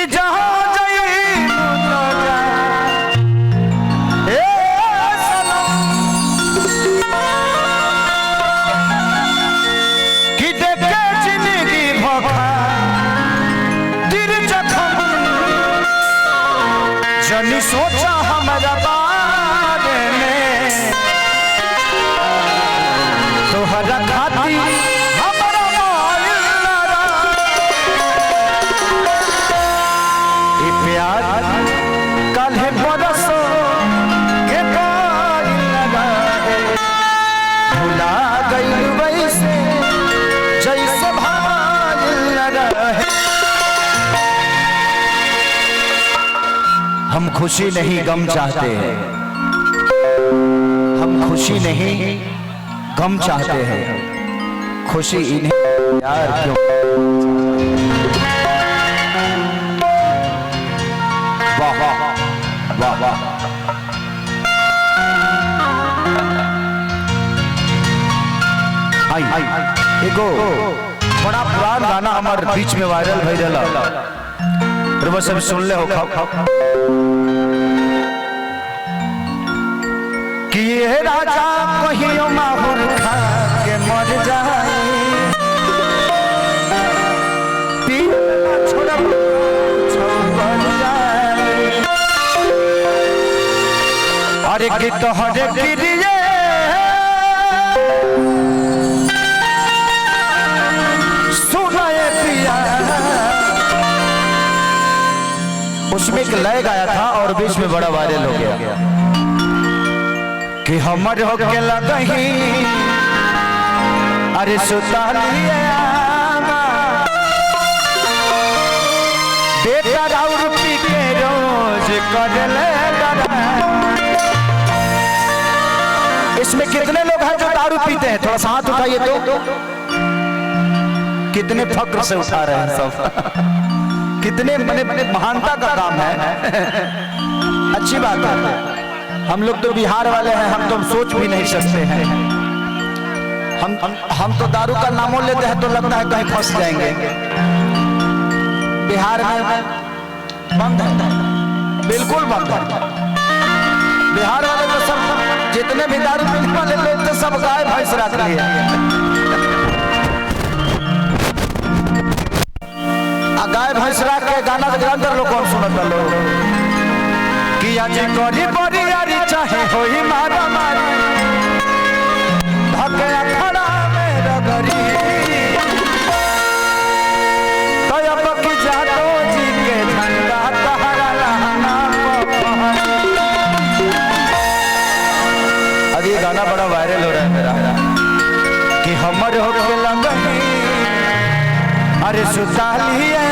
जहाँ जनी सोचा हमारा बारे में तोहरा खाती हमारा प्यार कल है बरसों के भुला गई वैसे जैसे भाई रहे। हम खुशी नहीं गम चाहते हैं, हम खुशी नहीं गम चाहते हैं, खुशी इन्हें यार क्यों। वाह वाह वाह वाह। एगो बड़ा पुराना गाना हमारे बीच में वायरल भई रहा, सब सुन ले हो खाओ कि ये राजा कहियो माहौर खा के मर जाए, छोड़ जाए। अरे कि तोहरे गिरिए सुनाए पिया। उसमें एक लय गाया था और बीच में बड़ा वायरल हो गया कि हमर हो के लगही अरे सुतालिए बेटा राउर पी के रोज करले। इसमें कितने लोग हैं जो दारू पीते हैं? थोड़ा सा हाथ उठाइए तो कितने फक्र से उठा रहे हैं सब। कितने बड़े महानता का काम है। अच्छी बात है। हम लोग तो बिहार वाले हैं, हम तो सोच भी नहीं सकते हैं। हम तो दारू का नामों लेते हैं तो लगता है कहीं फंस जाएंगे। बिहार में बंद है, बिल्कुल बंद है। बिहार वाले तो सब जितने भी दारू पीने वाले लोग तो सब गाय भैंस रख लिए। गाय भैंस रख के गाना के अंदर लोग कौन सुनता लोग कि आज करी बड़ी यारी चाहे होई मारा मारी धके अखड़ा में रगड़ी तो अब की जादो जी के झंडा तहरा लहना। अब ये गाना बड़ा वायरल हो रहा है मेरा कि हमर हो के लगही अरे सुतालिए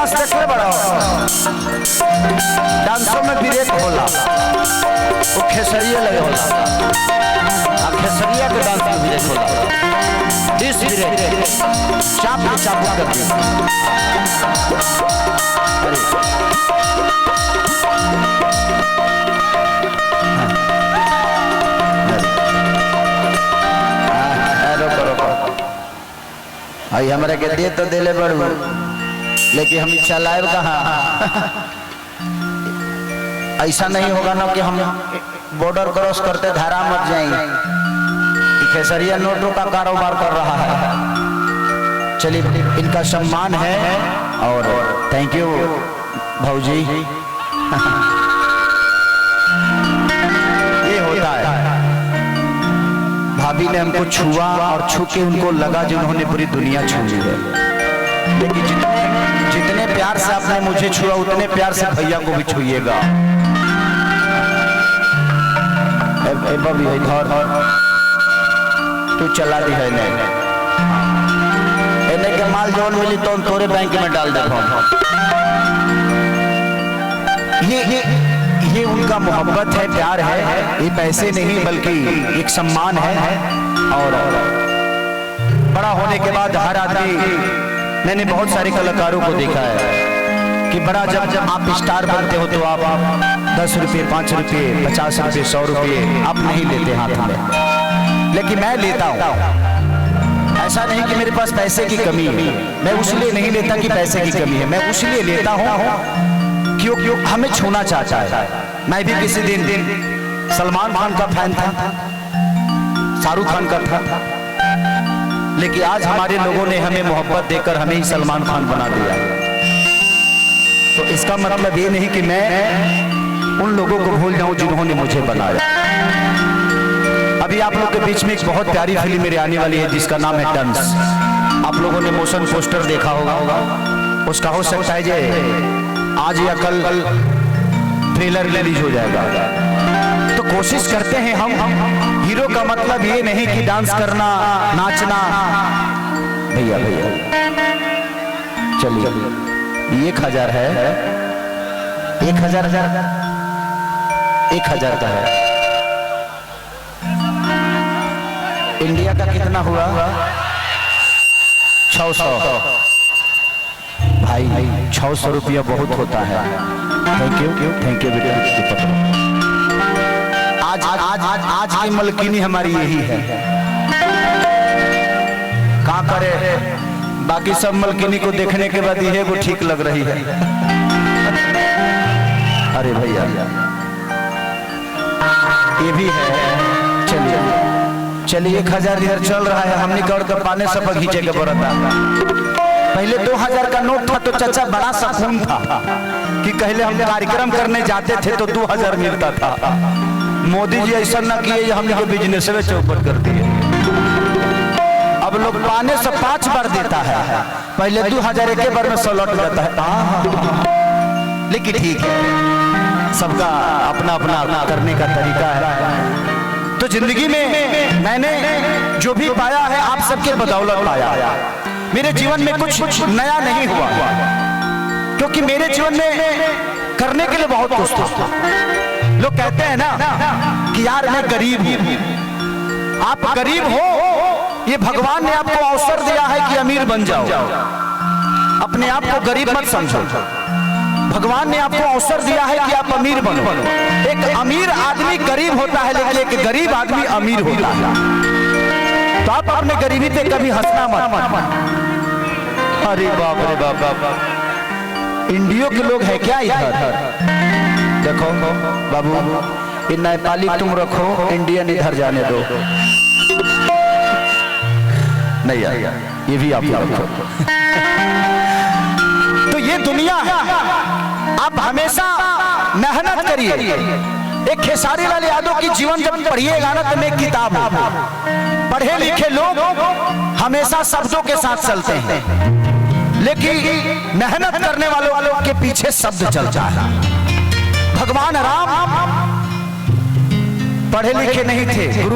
डांस देखले बड़ा डांसों में ब्रेक होला वो खेसरिया लगे होला आ खेसरिया के डांस में ब्रेक होला डिस ब्रेक चाप पे चाप कर दी आई हमारे के दे तो दिले बड़ू लेकिन हम चलाए कहाँ ऐसा नहीं होगा ना कि हम बॉर्डर क्रॉस करते धारा मत जाएंगे। खेसरिया नोटों का कारोबार कर रहा है। चलिए इनका सम्मान है और थैंक यू भाऊजी। ये होता है भाभी ने हमको छुआ और छू के उनको लगा जिन्होंने पूरी दुनिया छू ली है। लेकिन जितने प्यार से आपने मुझे छुआ उतने प्यार से भैया को भी छुइएगा। तू चला दी है नहीं के माल जोन मिली तो तोरे बैंक में डाल दे। ये उनका मोहब्बत है, प्यार है। ये पैसे नहीं बल्कि एक सम्मान है। और बड़ा होने के बाद हर आदमी, मैंने बहुत सारे कलाकारों को देखा है कि बड़ा जब आप स्टार बनते हो तो आप 10 रुपये 5 रुपये 50 रुपये 100 रुपये आप नहीं लेते हाथ में, लेकिन मैं लेता हूँ। ऐसा नहीं कि मेरे पास पैसे की कमी है, मैं उसलिए नहीं लेता कि पैसे की कमी है, मैं उसलिए लेता हूँ क्यों हमें छूना चाहता है। मैं भी किसी दिन सलमान खान का फैन था, शाहरुख खान का था, लेकिन आज हमारे लोगों ने हमें मोहब्बत देकर हमें ही सलमान खान बना दिया। तो इसका मतलब ये नहीं कि मैं उन लोगों को भूल जाऊं जिन्होंने मुझे बनाया। अभी आप लोग के बीच में एक बहुत प्यारी फिल्म मेरी आने वाली है जिसका नाम है डंस। आप लोगों ने मोशन पोस्टर देखा होगा, उसका हो सकता है जे आज या कल ट्रेलर रिलीज हो जाएगा। तो कोशिश करते हैं हम हीरो का मतलब ये नहीं कि डांस करना नाचना। भैया चलिए 1000 है, 1000 का है। इंडिया का कितना हुआ? 600। भाई 600 रुपया बहुत होता है। थैंक यू बेटा। आज की मलकिनी हमारी यही है। कहाँ करे, बाकी सब मलकिनी को देखने के बाद ये वो ठीक लग रही है। अरे भैया ये भी है। चलिए 1000 इधर चल रहा है, हमने कौड़ के पाने सब खींचे के बरता। पहले 2000 का नोट था तो चाचा बड़ा सकून था कि पहले हम कार्यक्रम करने जाते थे तो 2000 मिलता था। मोदी जी ऐसा ना किए, हम लोग बिजनेस में चौपट कर दिए। अब लोग पाने से 5 बार देता है, पहले 2000 एक बार में 100 लौट जाता है। लेकिन ठीक है, सबका अपना अपना करने का तरीका है। तो जिंदगी में मैंने जो भी पाया है आप सबके बदौलत पाया। मेरे जीवन में कुछ नया नहीं हुआ, क्योंकि मेरे जीवन में करने के लिए बहुत कुछ था। लोग कहते हैं ना कि यार मैं गरीब हूं। आप गरीब हो, ये भगवान ने आपको अवसर दिया है कि अमीर बन जाओ। अपने आप को गरीब मत समझो, भगवान ने आपको अवसर दिया है कि आप अमीर बनो। एक अमीर आदमी गरीब होता है, लेकिन एक गरीब आदमी अमीर होता है। तो आप अपने गरीबी पे कभी हंसना मत। अरे बाप रे बाप, इंडियो के लोग हैं क्या इधर? देखो बाबू, ये नेपाली तुम रखो, इंडियन इधर जाने दो। नहीं यार, ये भी आप रखो। तो ये दुनिया है, आप हमेशा मेहनत करिए। एक खेसारी लाल यादव की जीवन जब पढ़िएगा ना तो एक किताब हो। पढ़े लिखे लोग हमेशा शब्दों के साथ चलते हैं, लेकिन मेहनत करने वालों के पीछे शब्द चलता है। भगवान राम पढ़े लिखे नहीं थे, गुरु